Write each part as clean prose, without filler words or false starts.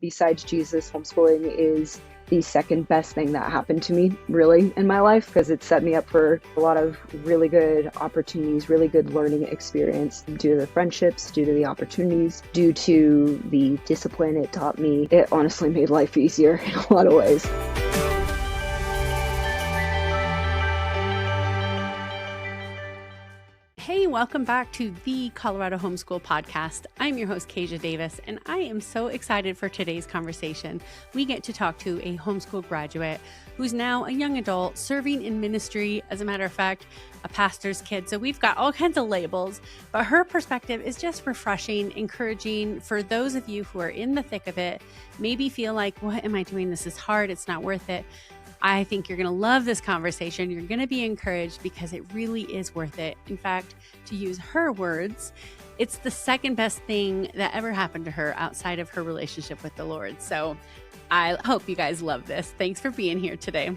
besides Jesus, homeschooling is the second best thing that happened to me really in my life, because it set me up for a lot of really good opportunities, really good learning experience due to the friendships, due to the opportunities, due to the discipline it taught me. It honestly made life easier in a lot of ways. Hey, welcome back to the Colorado Homeschool Podcast. I'm your host, Kashia Davis, and I am so excited for today's conversation. We get to talk to a homeschool graduate who's now a young adult serving in ministry, as a matter of fact, a pastor's kid. So we've got all kinds of labels, but her perspective is just refreshing, encouraging for those of you who are in the thick of it, maybe feel like, what am I doing? This is hard. It's not worth it. I think you're going to love this conversation. You're going to be encouraged because it really is worth it. In fact, to use her words, it's the second best thing that ever happened to her outside of her relationship with the Lord. So I hope you guys love this. Thanks for being here today.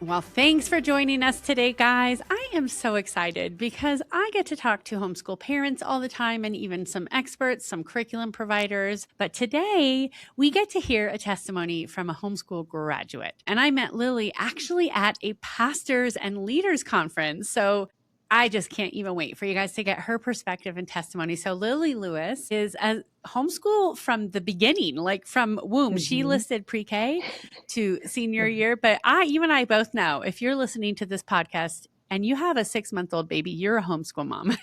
Well, thanks for joining us today, guys. I am so excited because I get to talk to homeschool parents all the time and even some experts, some curriculum providers. But today we get to hear a testimony from a homeschool graduate. And I met Lily actually at a pastors and leaders conference. So I just can't even wait for you guys to get her perspective and testimony. So Lily Lewis is a homeschool from the beginning, like from womb. She listed pre-K to senior year, but you and I both know if you're listening to this podcast and you have a 6-month-old baby, you're a homeschool mom.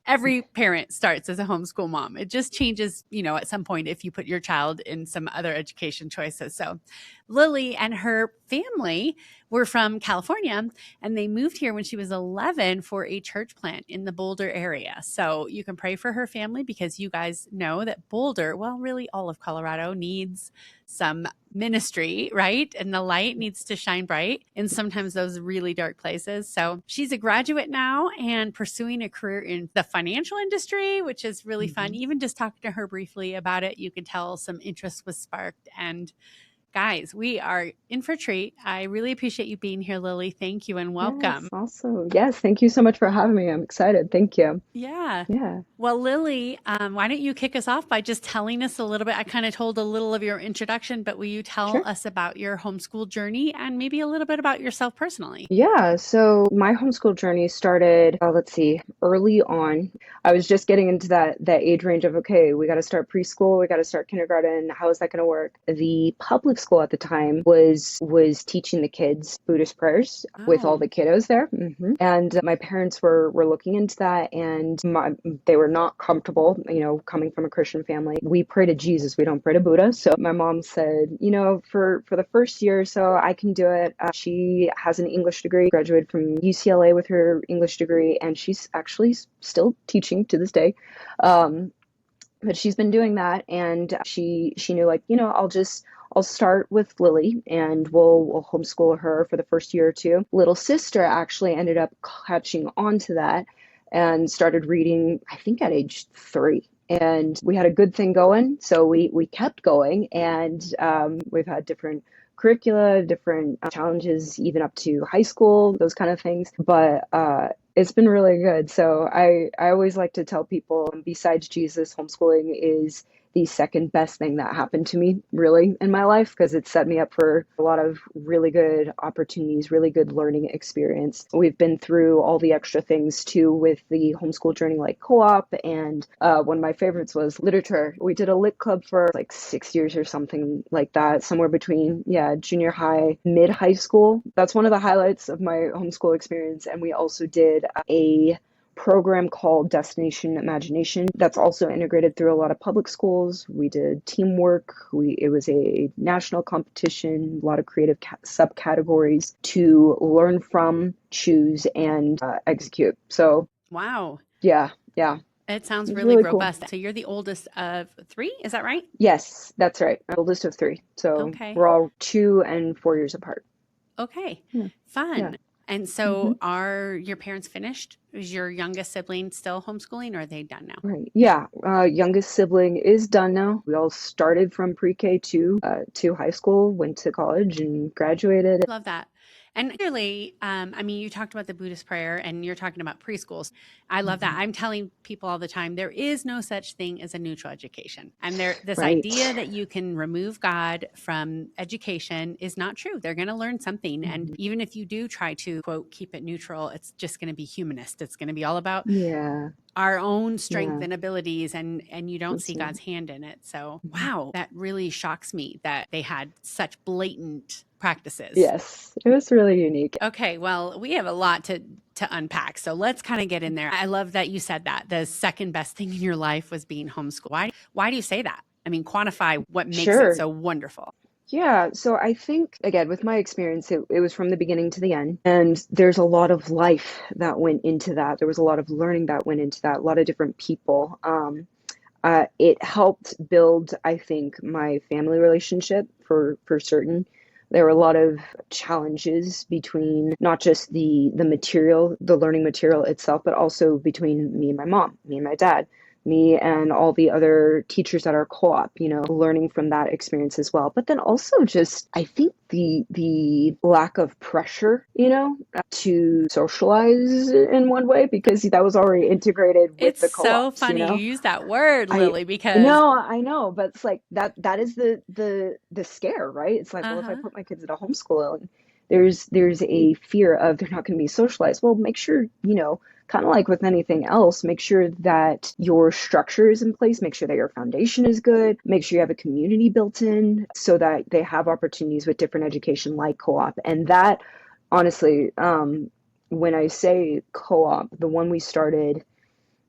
Every parent starts as a homeschool mom. It just changes, at some point if you put your child in some other education choices. So Lily and her family were from California, and they moved here when she was 11 for a church plant in the Boulder area. So you can pray for her family because you guys know that Boulder, well, really all of Colorado needs some ministry, right? And the light needs to shine bright in sometimes those really dark places. So she's a graduate now and pursuing a career in the financial industry, which is really fun. Even just talking to her briefly about it, you could tell some interest was sparked. And guys, we are in for a treat. I really appreciate you being here, Lily. Thank you and welcome. Yes, awesome. Yes, thank you so much for having me. I'm excited. Thank you. Yeah. Well, Lily, why don't you kick us off by just telling us a little bit? I kind of told a little of your introduction, but will you tell us about your homeschool journey and maybe a little bit about yourself personally? Yeah, so my homeschool journey started, early on. I was just getting into that age range of, okay, we got to start preschool, we got to start kindergarten. How is that going to work? The public school at the time was teaching the kids Buddhist prayers with all the kiddos there. And my parents were looking into that, and they were not comfortable, coming from a Christian family. We pray to Jesus, we don't pray to Buddha. So my mom said, for the first year or so, I can do it. She has an English degree, graduated from UCLA with her English degree, and she's actually still teaching to this day. But she's been doing that, and she knew, I'll start with Lily and we'll homeschool her for the first year or two. Little sister actually ended up catching on to that and started reading, I think at age 3. And we had a good thing going, so we kept going, and we've had different curricula, different challenges, even up to high school, those kind of things. But it's been really good. So I always like to tell people, besides Jesus, homeschooling is the second best thing that happened to me really in my life, because it set me up for a lot of really good opportunities, really good learning experience. We've been through all the extra things too with the homeschool journey, like co-op, and one of my favorites was literature. We did a lit club for like 6 years or something like that, somewhere between junior high, mid high school. That's one of the highlights of my homeschool experience. And we also did a program called Destination Imagination that's also integrated through a lot of public schools. We did teamwork. It was a national competition, a lot of creative subcategories to learn from, choose, and execute. So wow. Yeah. It sounds really robust. Cool. So you're the oldest of 3, is that right? Yes, that's right. I'm oldest of 3. So we're all 2 and 4 years apart. Okay, fun. Yeah. And so are your parents finished? Is your youngest sibling still homeschooling, or are they done now? Right. Yeah. Youngest sibling is done now. We all started from pre-K to high school, went to college and graduated. Love that. And really, I mean, you talked about the Buddhist prayer and you're talking about preschools. I love that. I'm telling people all the time, there is no such thing as a neutral education. And this Right. idea that you can remove God from education is not true. They're going to learn something. And even if you do try to, quote, keep it neutral, it's just going to be humanist. It's going to be all about Yeah. our own strength Yeah. and abilities, and you don't see God's hand in it. So, wow, that really shocks me that they had such blatant practices. Yes, it was really unique. Okay, well, we have a lot to unpack. So let's kind of get in there. I love that you said that the second best thing in your life was being homeschooled. Why do you say that? I mean, quantify what makes Sure. it so wonderful. Yeah, so I think, again, with my experience, it was from the beginning to the end. And there's a lot of life that went into that. There was a lot of learning that went into that, a lot of different people. It helped build, I think, my family relationship for certain. There were a lot of challenges between not just the material, the learning material itself, but also between me and my mom, me and my dad, me and all the other teachers at our co-op, learning from that experience as well. But then also just, I think the lack of pressure, to socialize in one way, because that was already integrated with the It's so co-ops, funny you use that word, Lily, because no, I know, but it's like that is the scare, right? It's like, well, if I put my kids at a homeschool and there's a fear of they're not going to be socialized. Well, make sure, kind of like with anything else, make sure that your structure is in place, make sure that your foundation is good, make sure you have a community built in so that they have opportunities with different education like co-op. And that, honestly, when I say co-op, the one we started,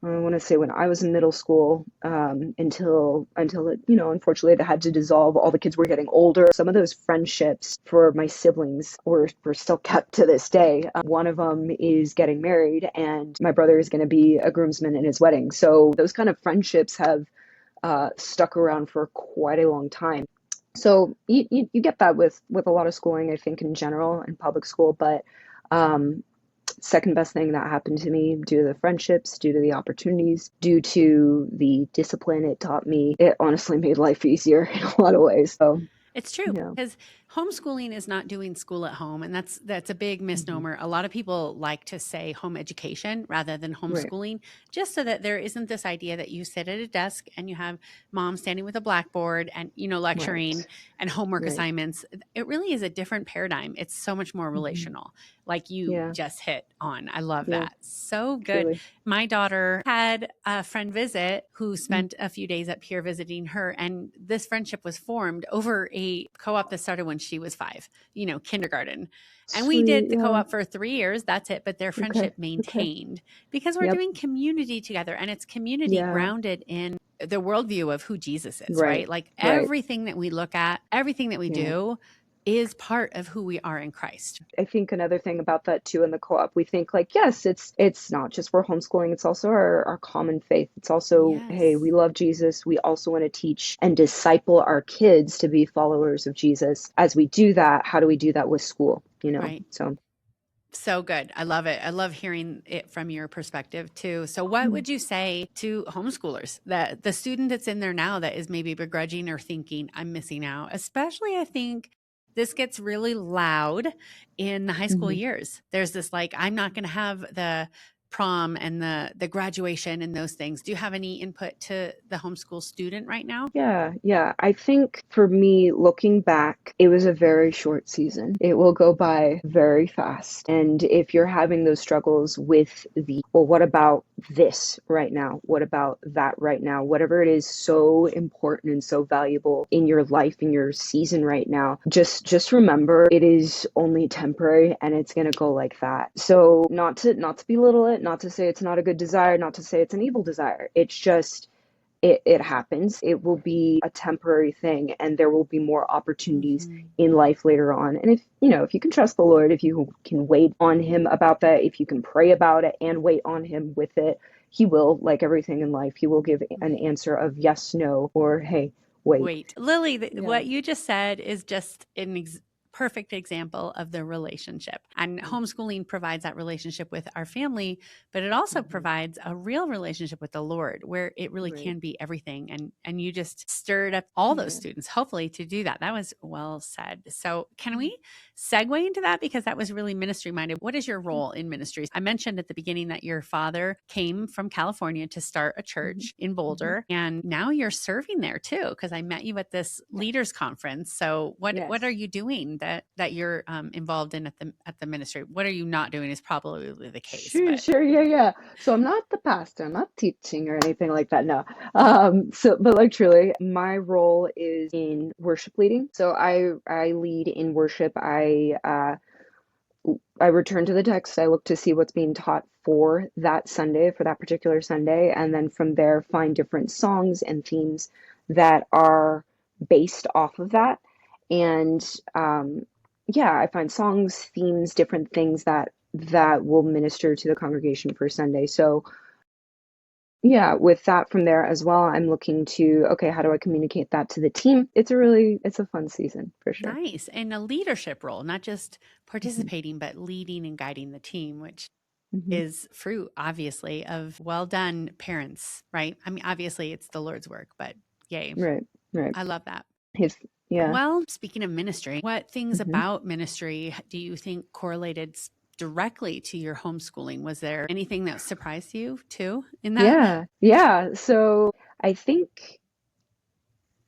I want to say when I was in middle school, until it, unfortunately they had to dissolve. All the kids were getting older. Some of those friendships for my siblings were still kept to this day. One of them is getting married, and my brother is going to be a groomsman in his wedding. So those kind of friendships have stuck around for quite a long time. So you get that with a lot of schooling, I think, in general, in public school, but second best thing that happened to me, due to the friendships, due to the opportunities, due to the discipline it taught me, it honestly made life easier in a lot of ways. So it's true, because homeschooling is not doing school at home. And that's a big misnomer. A lot of people like to say home education rather than homeschooling, just so that there isn't this idea that you sit at a desk and you have mom standing with a blackboard and, lecturing and homework assignments. It really is a different paradigm. It's so much more relational, like you just hit on. I love that. So good. Truly. My daughter had a friend visit who spent a few days up here visiting her. And this friendship was formed over a co-op that started when she was 5, kindergarten. And we did the co-op for 3 years. That's it. But their friendship maintained because we're doing community together, and it's community grounded in the worldview of who Jesus is, right? Like everything that we look at, everything that we do is part of who we are in Christ. I think another thing about that too in the co-op, we think like, yes, it's not just for homeschooling, it's also our common faith. It's also, hey, we love Jesus. We also want to teach and disciple our kids to be followers of Jesus. As we do that, how do we do that with school? Right. So good. I love it. I love hearing it from your perspective too. So what would you say to homeschoolers, that the student that's in there now that is maybe begrudging or thinking I'm missing out? Especially, I think this gets really loud in the high school years. There's this like, I'm not going to have the prom and the graduation and those things. Do you have any input to the homeschool student right now? Yeah. I think for me, looking back, it was a very short season. It will go by very fast. And if you're having those struggles with what about this right now? What about that right now? Whatever it is so important and so valuable in your life, in your season right now, just remember it is only temporary and it's going to go like that. So not to belittle it, not to say it's not a good desire, not to say it's an evil desire. It's just, it happens. It will be a temporary thing, and there will be more opportunities in life later on. And if you can trust the Lord, if you can wait on him about that, if you can pray about it and wait on him with it, he will, like everything in life, he will give an answer of yes, no, or hey, wait. Lily, what you just said is just perfect example of the relationship. And homeschooling provides that relationship with our family, but it also provides a real relationship with the Lord where it really can be everything. And you just stirred up all those students, hopefully, to do that. That was well said. So can we segue into that? Because that was really ministry minded. What is your role in ministry? I mentioned at the beginning that your father came from California to start a church in Boulder, and now you're serving there too, because I met you at this leaders conference. So what are you doing that you're involved in at the ministry? What are you not doing is probably the case. Sure. Yeah. So I'm not the pastor. I'm not teaching or anything like that. No. But like truly, my role is in worship leading. So I lead in worship. I return to the text. I look to see what's being taught for that Sunday, for that particular Sunday, and then from there find different songs and themes that are based off of that. And I find songs, themes, different things that will minister to the congregation for Sunday. So yeah, with that from there as well, I'm looking to, okay, how do I communicate that to the team? It's a fun season for sure. Nice. And a leadership role, not just participating, but leading and guiding the team, which is fruit, obviously, of well done parents, right? I mean, obviously it's the Lord's work, but yay. Right. I love that. Yeah. Well, speaking of ministry, what things about ministry do you think correlated directly to your homeschooling? Was there anything that surprised you too in that? Yeah. So I think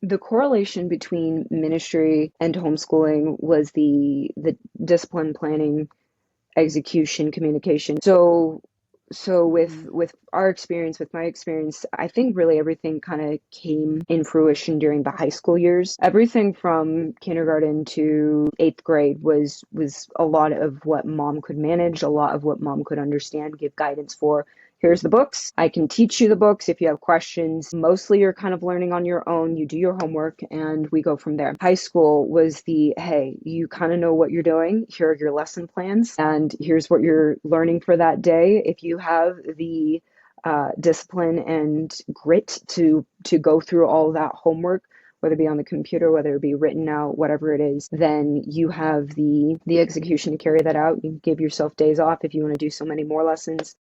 the correlation between ministry and homeschooling was the discipline, planning, execution, communication. So with our experience, with my experience, I think really everything kind of came in fruition during the high school years. Everything from kindergarten to 8th grade was a lot of what mom could manage, a lot of what mom could understand, give guidance for. Here's the books. I can teach you the books if you have questions. Mostly you're kind of learning on your own. You do your homework and we go from there. High school was hey, you kind of know what you're doing. Here are your lesson plans and here's what you're learning for that day. If you have the discipline and grit to go through all that homework, whether it be on the computer, whether it be written out, whatever it is, then you have the execution to carry that out. You give yourself days off if you want to do so many more lessons.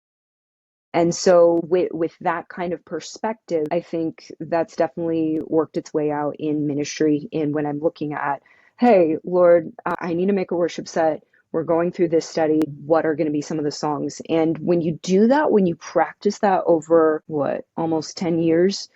And so with that kind of perspective, I think that's definitely worked its way out in ministry. And when I'm looking at, hey, Lord, I need to make a worship set. We're going through this study. What are going to be some of the songs? And when you do that, when you practice that over almost 10 years,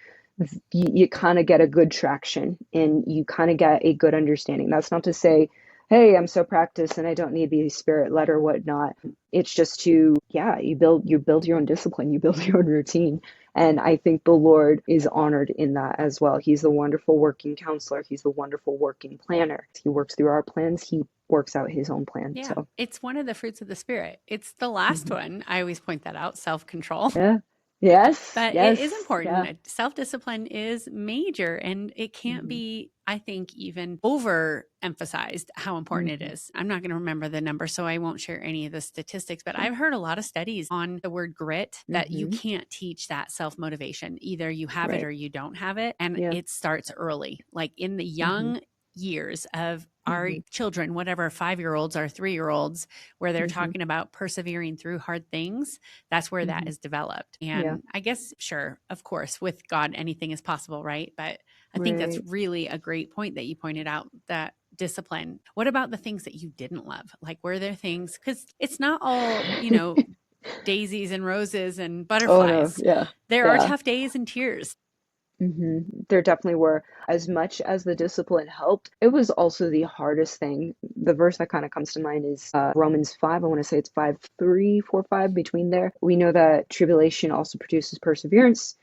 you kind of get a good traction and you kind of get a good understanding. That's not to say, hey, I'm so practiced and I don't need to be spirit led or whatnot. It's just you build your own discipline, you build your own routine. And I think the Lord is honored in that as well. He's the wonderful working counselor. He's the wonderful working planner. He works through our plans. He works out his own plan. Yeah, so it's one of the fruits of the Spirit. It's the last one. I always point that out, self-control. Yeah. Yes. But yes, it is important. Yeah. Self-discipline is major and it can't be, I think, even overemphasized how important it is. I'm not going to remember the number, so I won't share any of the statistics, but I've heard a lot of studies on the word grit that you can't teach that self-motivation. Either you have it or you don't have it. And it starts early, like in the young years of our children, whatever 5-year-olds or 3-year-olds, where they're talking about persevering through hard things, that's where that is developed. And I guess, sure, of course, with God, anything is possible, right? But I think that's really a great point that you pointed out, that discipline. What about the things that you didn't love? Like, were there things, because it's not all, daisies and roses and butterflies. Oh, no. There are tough days and tears. There definitely were. As much as the discipline helped, it was also the hardest thing. The verse that kind of comes to mind is Romans 5. I want to say it's 5:3, 4, 5, between there. We know that tribulation also produces perseverance,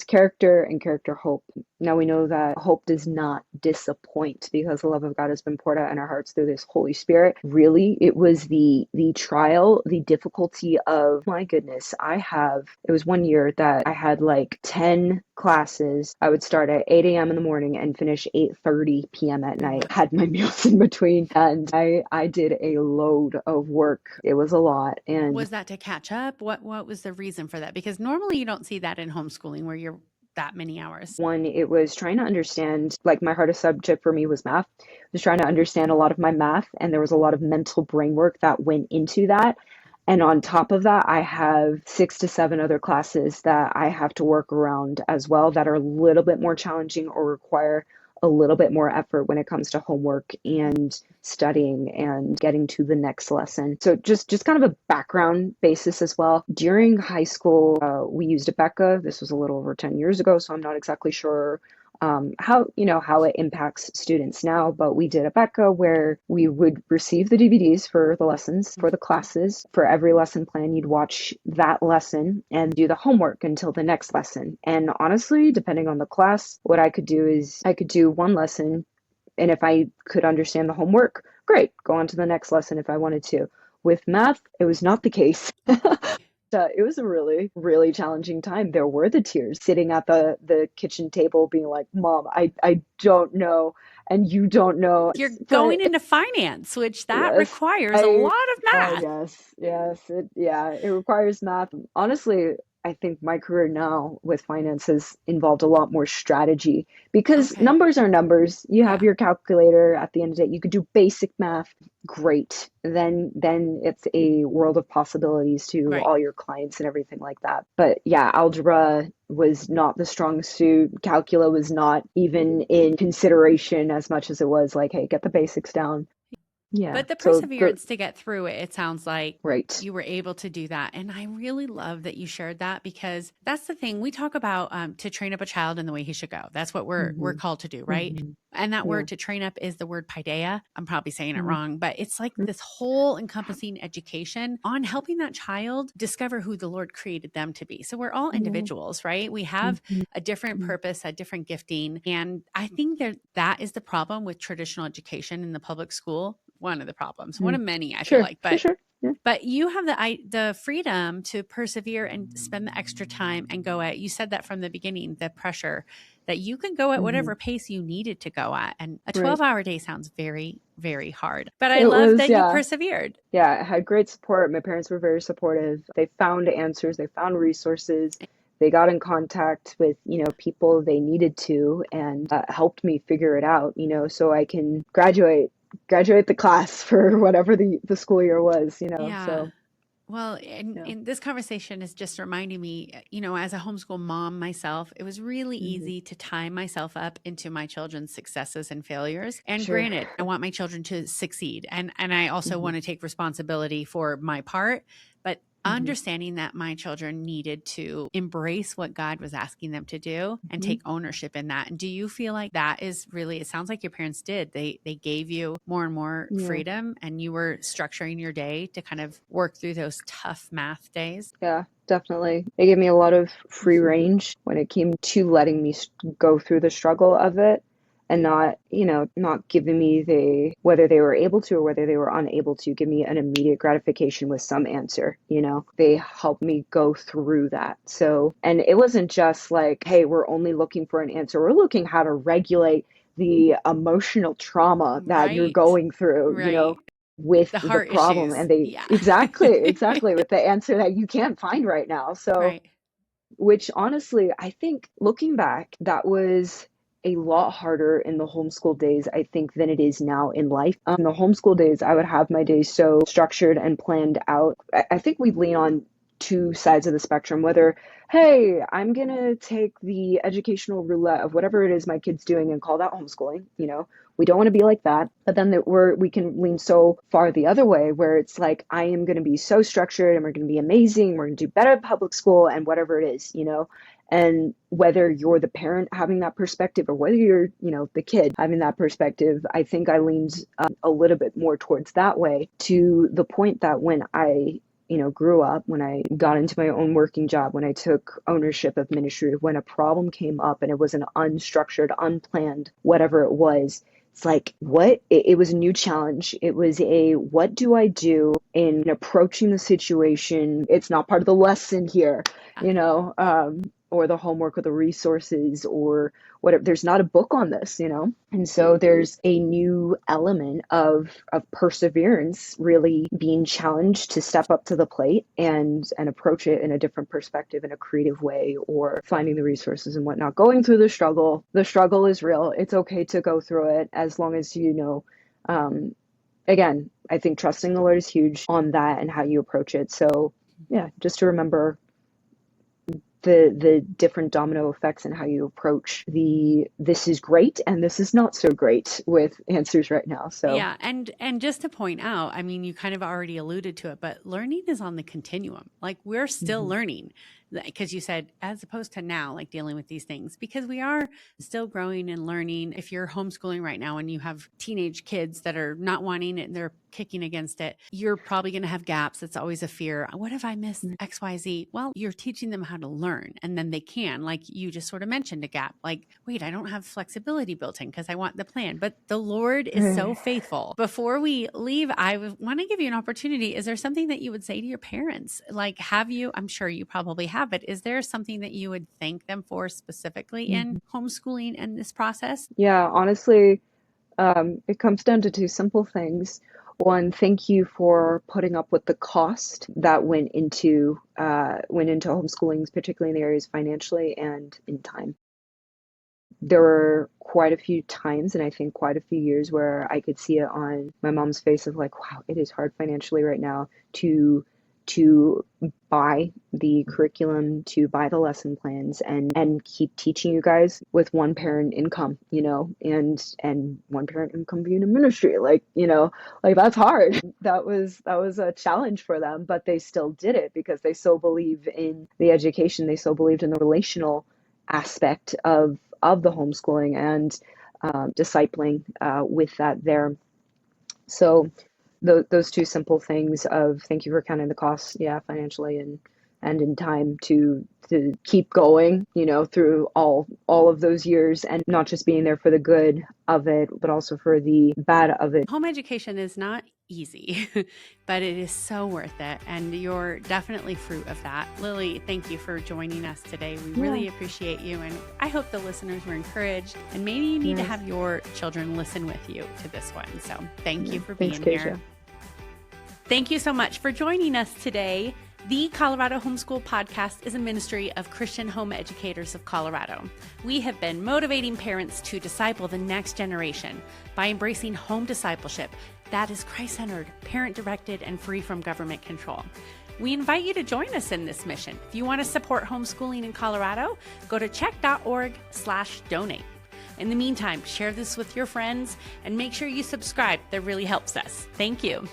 character, and character hope. Now we know that hope does not disappoint because the love of God has been poured out in our hearts through this Holy Spirit. Really, it was the trial, the difficulty of, my goodness, it was one year that I had like 10 classes. I would start at 8 a.m. in the morning and finish 8:30 p.m. at night. Had my meals in between, and I did a load of work. It was a lot. And was that to catch up? What was the reason for that? Because normally you don't see that in homeschooling where that many hours? One, it was trying to understand, like my hardest subject for me was math. I was trying to understand a lot of my math, and there was a lot of mental brain work that went into that. And on top of that, I have 6 to 7 other classes that I have to work around as well that are a little bit more challenging or require a little bit more effort when it comes to homework and studying and getting to the next lesson. So just kind of a background basis as well. During high school, we used a Becca. This was a little over 10 years ago, so I'm not exactly sure how it impacts students now, but we did a Becca where we would receive the DVDs for the lessons, for the classes. For every lesson plan, you'd watch that lesson and do the homework until the next lesson. And honestly, depending on the class, what I could do is I could do one lesson, and if I could understand the homework, great, go on to the next lesson if I wanted to. With math, it was not the case. It was a really, really challenging time. There were the tears sitting at the kitchen table being like, Mom, I don't know, and you don't know. You're going into finance, which that Yes, requires a lot of math. yes, it requires math. Honestly, I think my career now with finance has involved a lot more strategy because Okay. numbers are numbers. You have Yeah. your calculator at the end of the day. You could do basic math, great. Then it's a world of possibilities to Right. all your clients and everything like that. But yeah, algebra was not the strong suit. Calcula was not even in consideration as much as it was like, hey, get the basics down. Yeah. But the So perseverance to get through it, it sounds like right. you were able to do that. And I really love that you shared that because that's the thing we talk about to train up a child in the way he should go. That's what we're called to do, right? Mhm. And that Yeah. word to train up is the word paideia. I'm probably saying it Mhm. wrong, but it's like this whole encompassing education on helping that child discover who the Lord created them to be. So we're all individuals, right? We have Mhm. a different purpose, a different gifting. And I think that is the problem with traditional education in the public school. One of the problems, one of many, I feel Sure, like, for sure. Yeah. but you have the freedom to persevere and spend the extra time and go at, you said that from the beginning, the pressure that you can go at whatever pace you needed to go at. And a Right. 12-hour day sounds very, very hard, but I It love was, that you yeah. persevered. Yeah, I had great support. My parents were very supportive. They found answers, they found resources. They got in contact with, people they needed to and helped me figure it out, so I can graduate the class for whatever the school year was, Yeah. so Well, yeah. and this conversation is just reminding me, as a homeschool mom myself, it was really easy to tie myself up into my children's successes and failures. And Sure. granted, I want my children to succeed. And I also want to take responsibility for my part. But understanding that my children needed to embrace what God was asking them to do and take ownership in that. And do you feel like that is really, it sounds like your parents did. They gave you more and more freedom and you were structuring your day to kind of work through those tough math days? Yeah, definitely. They gave me a lot of free range when it came to letting me go through the struggle of it and not giving me whether they were able to or whether they were unable to give me an immediate gratification with some answer, They helped me go through that. So, and it wasn't just like, hey, we're only looking for an answer. We're looking how to regulate the emotional trauma that you're Right. going through, Right. with The the heart problem. issues. And they, Yeah. exactly, with the answer that you can't find right now. So, Right. which honestly, I think looking back, that was a lot harder in the homeschool days, I think, than it is now in life. In the homeschool days, I would have my days so structured and planned out. I think we lean on two sides of the spectrum, whether, hey, I'm going to take the educational roulette of whatever it is my kid's doing and call that homeschooling. We don't want to be like that. But then we can lean so far the other way where it's like, I am going to be so structured and we're going to be amazing. We're going to do better at public school and whatever it is, And whether you're the parent having that perspective or whether you're, the kid having that perspective, I think I leaned a little bit more towards that way, to the point that when I grew up, when I got into my own working job, when I took ownership of ministry, when a problem came up and it was an unstructured, unplanned, whatever it was, it's like, it was a new challenge. It was what do I do in approaching the situation? It's not part of the lesson here, or the homework or the resources or whatever. There's not a book on this, And so there's a new element of perseverance really being challenged to step up to the plate and approach it in a different perspective, in a creative way, or finding the resources and whatnot. Going through the struggle. The struggle is real. It's okay to go through it as long as again, I think trusting the Lord is huge on that and how you approach it. So yeah, just to remember the different domino effects and how you approach this is great and this is not so great with answers right now. So yeah, and just to point out, I mean, you kind of already alluded to it, but learning is on the continuum. Like we're still learning, because you said as opposed to now, like dealing with these things, because we are still growing and learning. If you're homeschooling right now and you have teenage kids that are not wanting it and they're kicking against it, you're probably going to have gaps. It's always a fear. What if I miss X, Y, Z? Well, you're teaching them how to learn, and then they can, like you just sort of mentioned, a gap. Like, wait, I don't have flexibility built in because I want the plan, but the Lord is so faithful. Before we leave, I want to give you an opportunity. Is there something that you would say to your parents? Like, I'm sure you probably have, but is there something that you would thank them for specifically in homeschooling and this process? Yeah, honestly, it comes down to two simple things. One, thank you for putting up with the cost that went into homeschooling, particularly in the areas financially and in time. There were quite a few times, and I think quite a few years, where I could see it on my mom's face of like, wow, it is hard financially right now to buy the curriculum, to buy the lesson plans, and keep teaching you guys with one parent income, and one parent income being a ministry, like that's hard. That was a challenge for them, but they still did it because they so believe in the education, they so believed in the relational aspect of the homeschooling and discipling with that there. So those two simple things of thank you for counting the costs, financially and in time to keep going, through all of those years, and not just being there for the good of it, but also for the bad of it. Home education is not easy, but it is so worth it. And you're definitely fruit of that. Lily, thank you for joining us today. We really appreciate you. And I hope the listeners were encouraged, and maybe you need to have your children listen with you to this one. So thank you for being here. Thank you so much for joining us today. The Colorado Homeschool Podcast is a ministry of Christian home educators of Colorado. We have been motivating parents to disciple the next generation by embracing home discipleship that is Christ-centered, parent-directed, and free from government control. We invite you to join us in this mission. If you want to support homeschooling in Colorado, go to check.org/donate. In the meantime, share this with your friends and make sure you subscribe. That really helps us. Thank you.